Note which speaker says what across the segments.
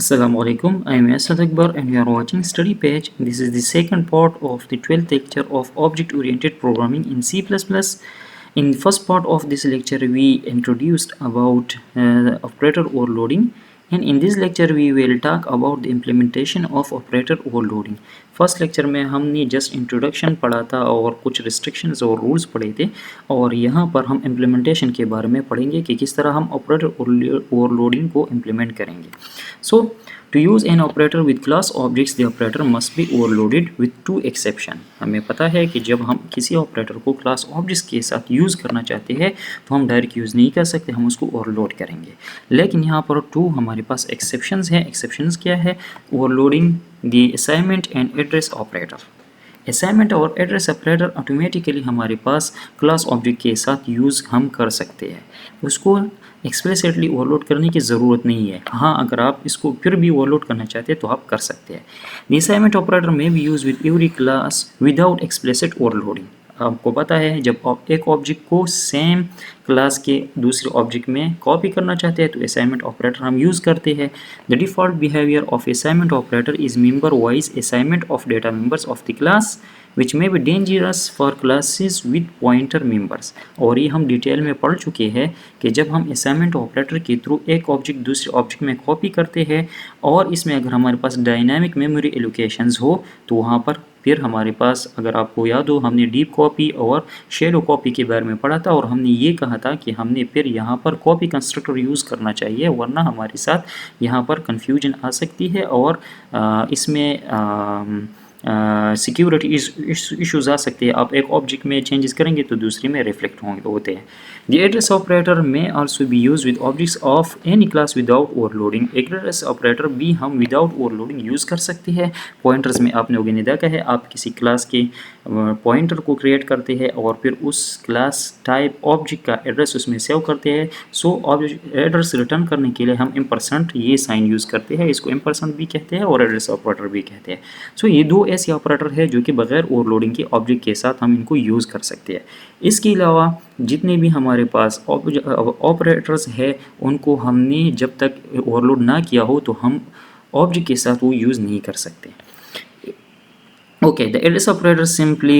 Speaker 1: Assalamualaikum, I am Asad Akbar and you are watching Study Page. This is the second part of the 12th lecture of Object-Oriented Programming in C++. In the first part of this lecture, we introduced about operator overloading, and in this lecture we will talk about the implementation of operator overloading. First lecture में हमने just introduction पढ़ा था और कुछ restrictions और rules पढ़े थे, और यहाँ पर हम इम्प्लीमेंटेशन के बारे में पढ़ेंगे कि किस तरह हम ऑपरेटर ओवरलोडिंग को इम्प्लीमेंट करेंगे. सो to use an operator with class objects, the operator must be overloaded with two exception. हमें पता है कि जब हम किसी ऑपरेटर को क्लास ऑब्जेक्ट्स के साथ यूज़ करना चाहते हैं तो हम डायरेक्ट यूज़ नहीं कर सकते, हम उसको ओवरलोड करेंगे. लेकिन यहाँ पर टू हमारे पास एक्सेप्शंस हैं. एक्सेप्शंस क्या है? Overloading the assignment and address operator. Assignment और एड्रेस ऑपरेटर ऑटोमेटिकली हमारे पास क्लास ऑब्जेक्ट के साथ यूज़ हम कर सकते हैं, उसको एक्सप्लिसिटली ओवरलोड करने की ज़रूरत नहीं है. हाँ, अगर आप इसको फिर भी ओवरलोड करना चाहते हैं तो आप कर सकते हैं. द असाइनमेंट ऑपरेटर में B use with every class without explicit overloading. आपको पता है जब एक ऑब्जेक्ट को सेम क्लास के दूसरे ऑब्जेक्ट में कॉपी करना चाहते हैं तो असाइनमेंट ऑपरेटर हम यूज़ करते हैं. The default behaviour of assignment operator is member wise assignment of data members of the class which may be dangerous for classes with pointer members. और ये हम डिटेल में पढ़ चुके हैं कि जब हम असाइनमेंट ऑपरेटर के थ्रू एक ऑब्जेक्ट दूसरे ऑब्जेक्ट में कॉपी करते हैं और इसमें अगर हमारे पास डायनामिक मेमोरी एलोकेशंस हो तो वहाँ पर फिर हमारे पास, अगर आपको याद हो, हमने डीप कॉपी और शैडो कॉपी के बारे में पढ़ा था और हमने ये कहा था कि हमने फिर यहाँ पर कॉपी कंस्ट्रक्टर यूज़ करना चाहिए, वरना हमारे साथ यहाँ पर कन्फ्यूजन आ सकती है और इसमें सिक्योरिटी इश्यूज़ आ सकते हैं. आप एक ऑब्जेक्ट में चेंजेस करेंगे तो दूसरे में रिफ्लेक्ट होते हैं. द एड्रेस ऑपरेटर में also be use with objects of any class without overloading. Address operator भी हम विदाउट ओवरलोडिंग यूज़ कर सकते हैं. पॉइंटर्स में आपने लोगों ने देखा है, आप किसी क्लास के पॉइंटर को क्रिएट करते हैं और फिर उस क्लास टाइप ऑब्जेक्ट का एड्रेस उसमें सेव करते हैं. सो ऑब्जेक्ट एड्रेस रिटर्न करने के लिए हम एम्परसेंट ये साइन यूज़ करते हैं. इसको एम्परसेंट भी कहते हैं और एड्रेस ऑपरेटर भी कहते हैं. सो ये दो ऐसे ऑपरेटर है जो कि बगैर ओवरलोडिंग के ऑब्जेक्ट के साथ हम इनको यूज़ कर सकते हैं. इसके अलावा जितने भी हमारे पास ऑपरेटर्स है उनको हमने जब तक ओवरलोड ना किया हो तो हम ऑब्जेक्ट के साथ वो यूज़ नहीं कर सकते. Okay, the address operator simply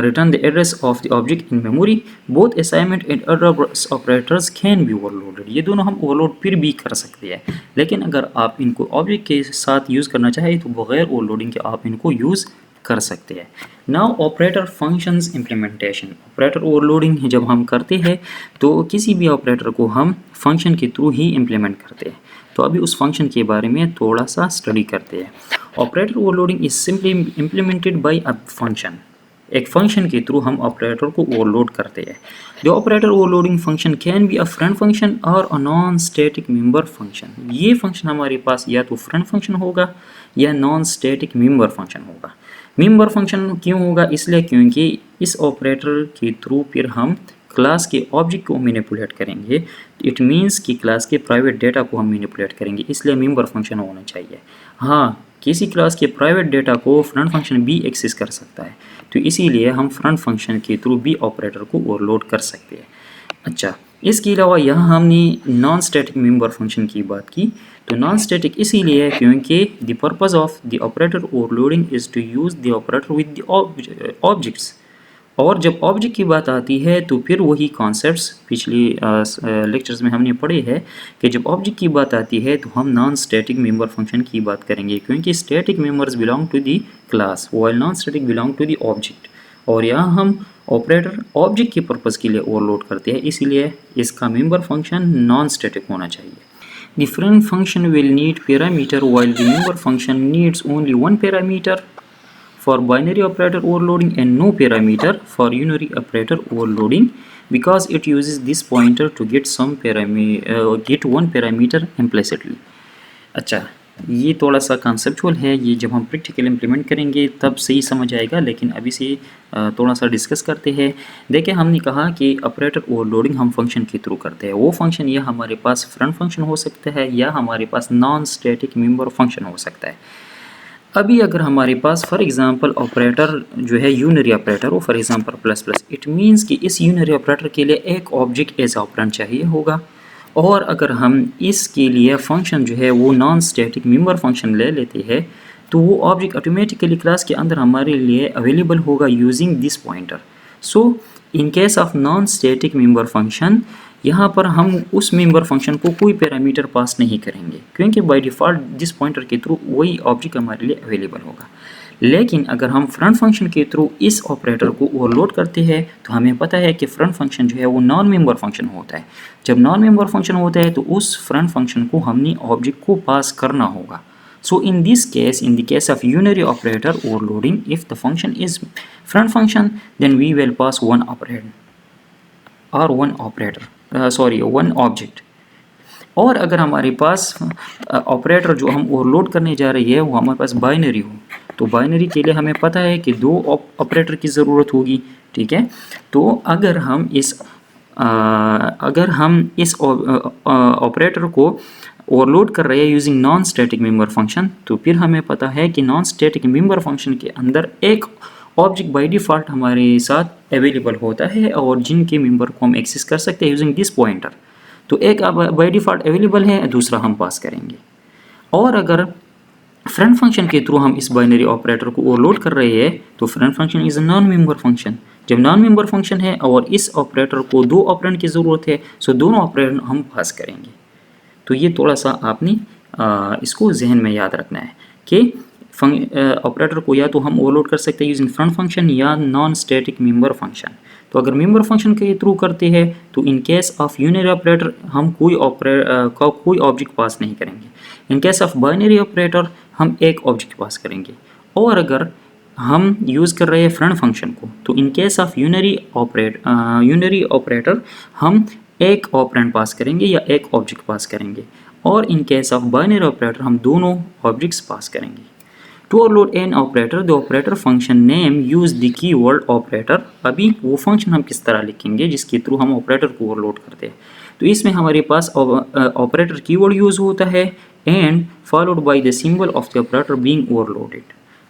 Speaker 1: return the address of the object in memory. Both assignment and address operators can be overloaded. ये दोनों हम overload फिर भी कर सकते हैं, लेकिन अगर आप इनको object के साथ यूज़ करना चाहें तो बगैर overloading के आप इनको यूज़ कर सकते हैं. Now operator functions implementation. operator overloading जब हम करते हैं तो किसी भी ऑपरेटर को हम फंक्शन के थ्रू ही इम्प्लीमेंट करते हैं. तो अभी उस फंक्शन के बारे में थोड़ा सा स्टडी करते हैं. Operator overloading is simply implemented by a function. एक फंक्शन के थ्रू हम ऑपरेटर को ओवरलोड करते हैं. The operator overloading function can be a front function और a non static member function. ये फंक्शन हमारे पास या तो फ्रंट फंक्शन होगा या नॉन स्टैटिक मेंबर फंक्शन होगा. मेंबर फंक्शन क्यों होगा? इसलिए क्योंकि इस ऑपरेटर के थ्रू फिर हम क्लास के ऑब्जेक्ट को मैनिपुलेट करेंगे. इट मीन्स कि क्लास के प्राइवेट डेटा को हम मैनिपुलेट करेंगे, इसलिए मेंबर फंक्शन होना चाहिए. हाँ, किसी क्लास के प्राइवेट डेटा को फ्रंट फंक्शन भी एक्सेस कर सकता है, तो इसीलिए हम फ्रंट फंक्शन के थ्रू भी ऑपरेटर को ओवरलोड कर सकते हैं. अच्छा, इसके अलावा यहाँ हमने नॉन स्टैटिक मेंबर फंक्शन की बात की. तो नॉन स्टैटिक इसीलिए क्योंकि the purpose of the operator overloading is to use the operator with the objects. और जब ऑब्जेक्ट की बात आती है तो फिर वही कॉन्सेप्ट्स पिछले लेक्चर्स में हमने पढ़े हैं कि जब ऑब्जेक्ट की बात आती है तो हम नॉन स्टैटिक मेंबर फंक्शन की बात करेंगे, क्योंकि static members belong to the class while non static belong to the object. और यहाँ हम ऑपरेटर ऑब्जेक्ट के पर्पज़ के लिए ओवरलोड करते हैं, इसीलिए इसका मेंबर फंक्शन नॉन स्टैटिक होना चाहिए. The front function will need parameter while the member function needs only one parameter for binary operator overloading and no parameter for unary operator overloading, because it uses this pointer to get one parameter implicitly. अच्छा, ये थोड़ा सा conceptual है, ये जब हम practical implement करेंगे तब सही समझ आएगा, लेकिन अभी से थोड़ा सा डिस्कस करते हैं. देखिए, हमने कहा कि ऑपरेटर ओवरलोडिंग हम फंक्शन के थ्रू करते हैं. वो फंक्शन या हमारे पास फ्रंट फंक्शन हो सकता है या हमारे पास नॉन स्टैटिक मेंबर फंक्शन हो सकता है. अभी अगर हमारे पास फॉर एग्जांपल ऑपरेटर जो है यूनरी ऑपरेटर हो, for example plus plus, it means कि इस यूनरी ऑपरेटर के लिए एक ऑब्जेक्ट एज ऑपरेंड चाहिए होगा और अगर हम इसके लिए फंक्शन जो है वो नॉन स्टैटिक मेंबर फंक्शन ले लेते हैं तो वो ऑब्जेक्ट ऑटोमेटिकली क्लास के अंदर हमारे लिए अवेलेबल होगा using this pointer. So in case of non static member function यहाँ पर हम उस मेंबर फंक्शन को कोई पैरामीटर पास नहीं करेंगे क्योंकि बाय डिफ़ॉल्ट दिस पॉइंटर के थ्रू वही ऑब्जेक्ट हमारे लिए अवेलेबल होगा। लेकिन अगर हम फ्रंट फंक्शन के थ्रू इस ऑपरेटर को ओवरलोड करते हैं तो हमें पता है कि फ्रंट फंक्शन जो है वो नॉन मेंबर फंक्शन होता है। जब नॉन मेंबर फंक्शन होता है तो उस फ्रंट फंक्शन को हमने ऑब्जेक्ट को पास करना होगा। So in this case, in the case of unary operator overloading, if the function is front function, then we will pass one operator or one operator, one object. और अगर हमारे पास operator जो हम ओवरलोड करने जा रही है वो हमारे पास बाइनरी हो तो बाइनरी के लिए हमें पता है कि दो ऑपरेटर की ज़रूरत होगी। ठीक है, तो अगर हम इस ऑपरेटर को ओवरलोड कर रहे हैं using non static member function तो फिर हमें पता है कि नॉन स्टैटिक मेंबर फंक्शन के अंदर एक ऑब्जेक्ट बाय डिफ़ॉल्ट हमारे साथ अवेलेबल होता है और जिनके मेंबर को हम एक्सेस कर सकते हैं यूजिंग दिस पॉइंटर। तो एक बाय डिफ़ॉल्ट अवेलेबल है, दूसरा हम पास करेंगे। और अगर फ्रंट फंक्शन के थ्रू हम इस बाइनरी ऑपरेटर को ओवरलोड कर रहे हैं तो front function is a non member function. जब नॉन मेंबर फंक्शन है और इस ऑपरेटर को दो ऑपरेंड की ज़रूरत है सो दोनों ऑपरेंड हम पास करेंगे। तो ये थोड़ा सा आपने इसको जहन में याद रखना है कि ऑपरेटर को या तो हम ओवरलोड कर सकते हैं यूजिंग फ्रंट फंक्शन या नॉन स्टैटिक मेंबर फंक्शन। तो अगर मेंबर फंक्शन के थ्रू करते हैं तो in case of unary operator हम कोई ऑब्जेक्ट पास नहीं करेंगे। In case of binary operator हम एक ऑब्जेक्ट पास करेंगे। और अगर हम यूज़ कर रहे हैं फ्रंट फंक्शन को तो in case of unary operator हम एक ऑपरेंड पास करेंगे या एक ऑब्जेक्ट पास करेंगे। और in case of binary operator हम दोनों ऑब्जेक्ट्स पास करेंगे। To overload an operator the operator function name use the keyword operator. अभी वो फंक्शन हम किस तरह लिखेंगे जिसके थ्रू हम ऑपरेटर को ओवरलोड करते हैं। तो इसमें हमारे पास ऑपरेटर कीवर्ड यूज होता है and followed by the symbol of the operator being overloaded.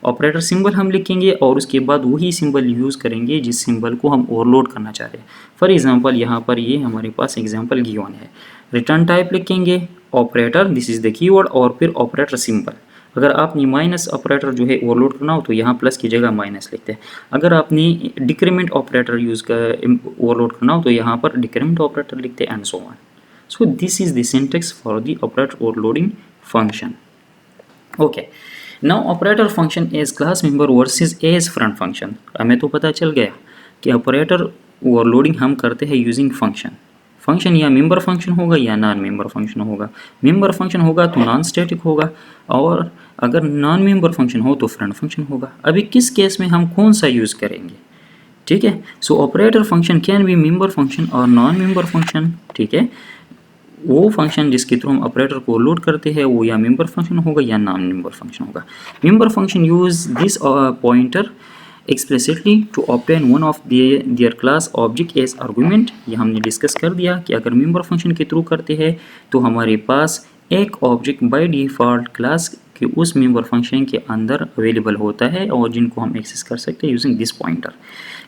Speaker 1: Operator symbol हम लिखेंगे और उसके बाद वही सिंबल यूज़ करेंगे जिस सिंबल को हम ओवरलोड करना चाह रहे हैं। फॉर एग्जांपल यहाँ पर ये हमारे पास एग्जांपल गिवन है। रिटर्न टाइप लिखेंगे operator, this is the keyword और फिर ऑपरेटर सिंबल। अगर आपने माइनस ऑपरेटर जो है ओवरलोड करना हो तो यहाँ प्लस की जगह माइनस लिखते हैं। अगर आपने डिक्रीमेंट ऑपरेटर यूज़ कर ओवरलोड करना हो तो यहाँ पर डिक्रीमेंट ऑपरेटर लिखते हैं and so on. So this is the syntax for the operator overloading function. Okay, now operator function as class member versus as friend function. हमें तो पता चल गया कि ऑपरेटर ओवरलोडिंग हम करते हैं यूजिंग फंक्शन या मेंबर फंक्शन होगा या नॉन मेंबर फंक्शन होगा। मेंबर फंक्शन होगा तो नॉन स्टैटिक होगा और अगर नॉन मेंबर फंक्शन हो तो फ्रंट फंक्शन होगा। अभी किस केस में हम कौन सा यूज़ करेंगे? ठीक है, so operator function can be member function और नॉन मेंबर फंक्शन। ठीक है, वो फंक्शन जिसके थ्रू हम ऑपरेटर को लोड करते हैं वो या मेंबर फंक्शन होगा या नॉन मेंबर फंक्शन होगा। Member function use this pointer explicitly to obtain one of their class object as argument. ये हमने डिस्कस कर दिया कि अगर मेंबर फंक्शन के थ्रू करते हैं तो हमारे पास एक ऑब्जेक्ट बाय डिफ़ॉल्ट क्लास के उस मेंबर फंक्शन के अंदर अवेलेबल होता है और जिनको हम एक्सेस कर सकते हैं using this pointer.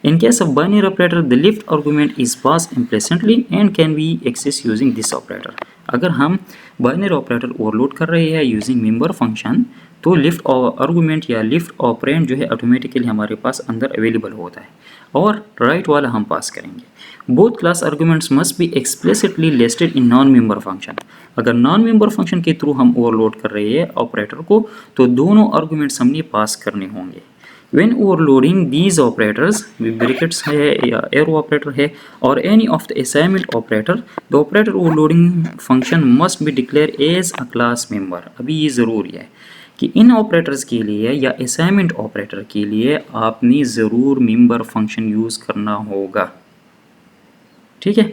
Speaker 1: In case of binary operator, the lift argument is passed implicitly and can be accessed using this operator. अगर हम binary operator ओवरलोड कर रहे हैं using member function तो लिफ्ट आर्गूमेंट या लिफ्ट ऑपरेंड जो है automatically हमारे पास अंदर अवेलेबल होता है और राइट वाला हम पास करेंगे। Both class arguments must be explicitly listed in non member function. अगर नॉन मेंबर फंक्शन के थ्रू हम ओवरलोड कर रहे हैं ऑपरेटर को तो दोनों आर्गूमेंट्स हमने पास करने होंगे। When overloading these operators, brackets है या arrow operator है और any of the assignment operator, the operator overloading function must be declared as a class member। अभी ये ज़रूरी है कि इन ऑपरेटर्स के लिए या असाइनमेंट ऑपरेटर के लिए आपने ज़रूर मेंबर फंक्शन यूज़ करना होगा। ठीक है,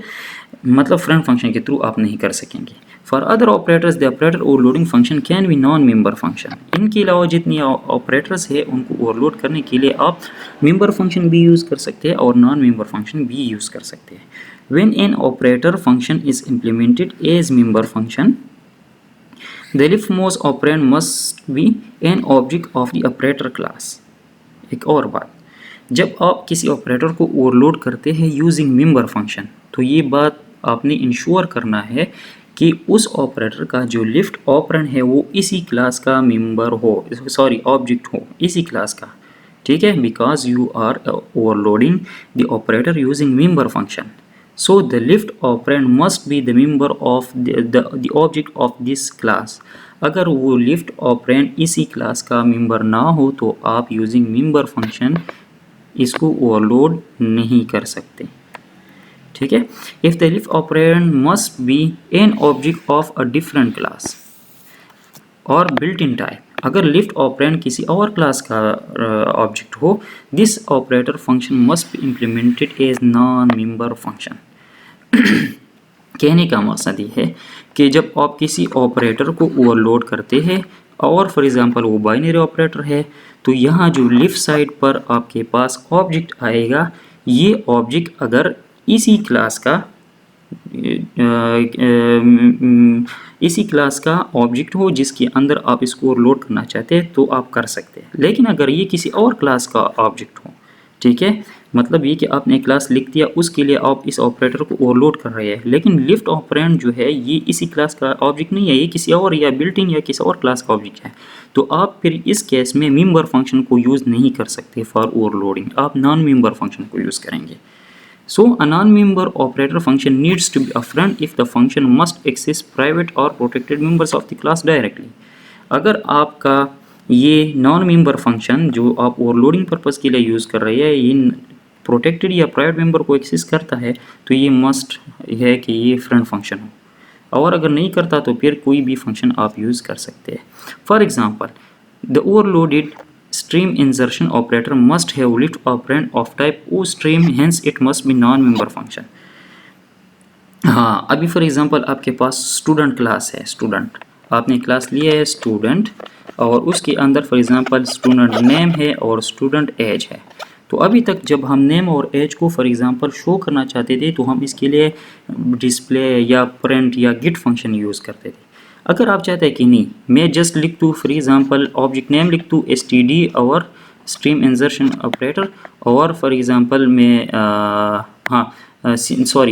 Speaker 1: मतलब फ्रंट फंक्शन के थ्रू आप नहीं कर सकेंगे। For other operators the operator overloading function can B non member function. इनके अलावा जितनी ऑपरेटर्स है उनको ओवरलोड करने के लिए आप मेंबर फंक्शन भी यूज़ कर सकते हैं और नॉन मेंबर फंक्शन भी यूज़ कर सकते हैं। When an operator function is implemented as member function the leftmost operand must be an object of the operator class. एक और बात, जब आप किसी ऑपरेटर को ओवरलोड करते हैं यूजिंग मेंबर फंक्शन तो ये बात आपने इंश्योर करना है कि उस ऑपरेटर का जो लिफ्ट ऑपरेंड है वो इसी क्लास का मेंबर हो, सॉरी ऑब्जेक्ट हो इसी क्लास का, ठीक है, because you are overloading the operator using member function, so the left operand must be the member of the object of this class. अगर वो लिफ्ट ऑपरेंड इसी क्लास का मेंबर ना हो तो आप यूजिंग मेंबर फंक्शन इसको ओवरलोड नहीं कर सकते, ठीक है। If the left operand must be an object of a different class और बिल्ट इन टाइप, अगर लिफ्ट ऑपरेंड किसी और क्लास का ऑब्जेक्ट हो, this operator function must be implemented as non member function. कहने का मकसद ये है कि जब आप किसी ऑपरेटर को ओवरलोड करते हैं और फॉर एग्जांपल वो बाइनरी ऑपरेटर है, तो यहाँ जो लिफ्ट साइड पर आपके पास ऑब्जेक्ट आएगा, ये ऑब्जेक्ट अगर इसी क्लास का इसी क्लास का ऑब्जेक्ट हो जिसके अंदर आप इसको ओवरलोड करना चाहते हैं तो आप कर सकते हैं। लेकिन अगर ये किसी और क्लास का ऑब्जेक्ट हो, ठीक है, मतलब ये कि आपने क्लास लिख दिया उसके लिए आप इस ऑपरेटर को ओवरलोड कर रहे हैं, लेकिन लिफ्ट ऑपरेंड जो है ये इसी क्लास का ऑब्जेक्ट नहीं है, ये किसी और या बिल्ट इन या किसी और क्लास का ऑब्जेक्ट है, तो आप फिर इस केस में मेंबर फंक्शन को यूज़ नहीं कर सकते फॉर ओवरलोडिंग, आप नॉन मेंबर फंक्शन को यूज़ करेंगे। So a non-member operator function needs to be a friend if the function must access private or protected members of the class directly. अगर आपका ये नॉन मेंबर फंक्शन जो आप overloading purpose के लिए use कर रहे हैं ये प्रोटेक्टेड या प्राइवेट मेंबर को एक्सेस करता है तो ये मस्ट है कि ये फ्रेंड फंक्शन हो, और अगर नहीं करता तो फिर कोई भी फंक्शन आप यूज़ कर सकते हैं। For example the overloaded stream insertion operator must have lift operand of type ostream, hence it must be non-member function। हाँ, अभी फॉर एग्जांपल आपके पास स्टूडेंट क्लास है, स्टूडेंट आपने क्लास लिया है स्टूडेंट, और उसके अंदर फॉर एग्जांपल स्टूडेंट नेम है और स्टूडेंट एज है। तो अभी तक जब हम नेम और एज को फॉर एग्जांपल शो करना चाहते थे तो हम इसके लिए डिस्प्ले या प्रिंट या गेट फंक्शन यूज़ करते थे। अगर आप चाहते हैं कि नहीं मैं जस्ट लिख दूँ फॉर एग्जांपल ऑब्जेक्ट नेम लिख दूँ std और स्ट्रीम इंसर्शन ऑपरेटर, और फॉर एग्जांपल मैं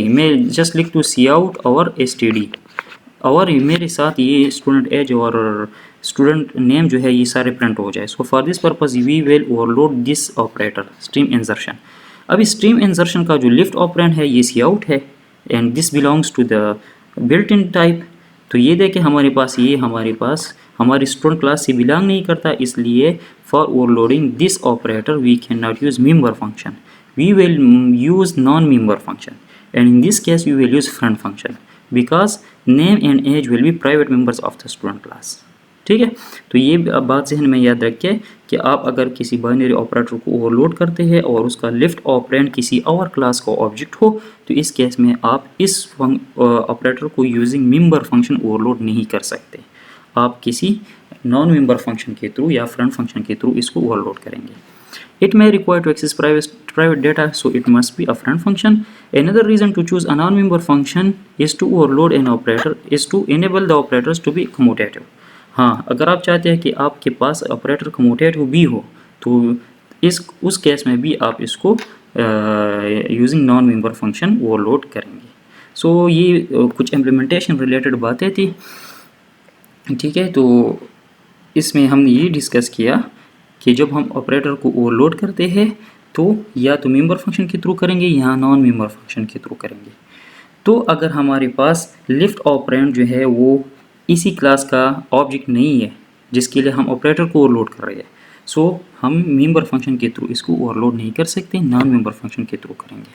Speaker 1: मैं जस्ट लिख दूँ सी आउट और std, और मेरे साथ ये स्टूडेंट एज और स्टूडेंट नेम जो है ये सारे प्रिंट हो जाए। So for this purpose we will overload this operator stream insertion. अभी स्ट्रीम इंसर्शन का जो लिफ्ट ऑपरेंड है ये सी आउट है and this belongs to the built in type. तो ये देखें हमारे पास हमारी स्टूडेंट क्लास से बिलोंग नहीं करता, इसलिए for overloading this operator we can not use member function, we will use non member function, and in this case we will use friend function because name and age will be private members of the student class. ठीक है, तो ये बात जहन में याद रखें कि आप अगर किसी बाइनरी ऑपरेटर को ओवरलोड करते हैं और उसका लिफ्ट ऑपरेंड किसी और क्लास का ऑब्जेक्ट हो तो इस केस में आप इस ऑपरेटर को यूजिंग मेंबर फंक्शन ओवरलोड नहीं कर सकते, आप किसी नॉन मेंबर फंक्शन के थ्रू या फ्रेंड फंक्शन के थ्रू इसको ओवरलोड करेंगे। It may require to access private data, so it must be a friend function. Another reason to choose a non-member function is to overload an operator is to enable the operators to be commutative. हाँ, अगर आप चाहते हैं कि आपके पास operator commutative भी हो तो उस केस में भी आप इसको using non member function overload करेंगे। सो ये कुछ इम्प्लीमेंटेशन रिलेटेड बातें थी, ठीक है। तो इसमें हमने ये डिस्कस किया कि जब हम ऑपरेटर को ओवरलोड करते हैं तो या तो मेंबर फंक्शन के थ्रू करेंगे या नॉन मेंबर फंक्शन के थ्रू करेंगे। तो अगर हमारे पास लिफ्ट ऑपरेंड जो है वो इसी क्लास का ऑब्जेक्ट नहीं है जिसके लिए हम ऑपरेटर को ओवरलोड कर रहे हैं, सो हम मेंबर फंक्शन के थ्रू इसको ओवरलोड नहीं कर सकते, नॉन मेंबर फंक्शन के थ्रू करेंगे।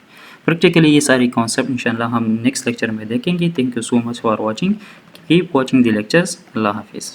Speaker 1: प्रैक्टिकली ये सारी कॉन्सेप्ट इंशाल्लाह हम नेक्स्ट लेक्चर में देखेंगे। Thank you so much for watching, keep watching the lectures. अल्लाह हाफिज़।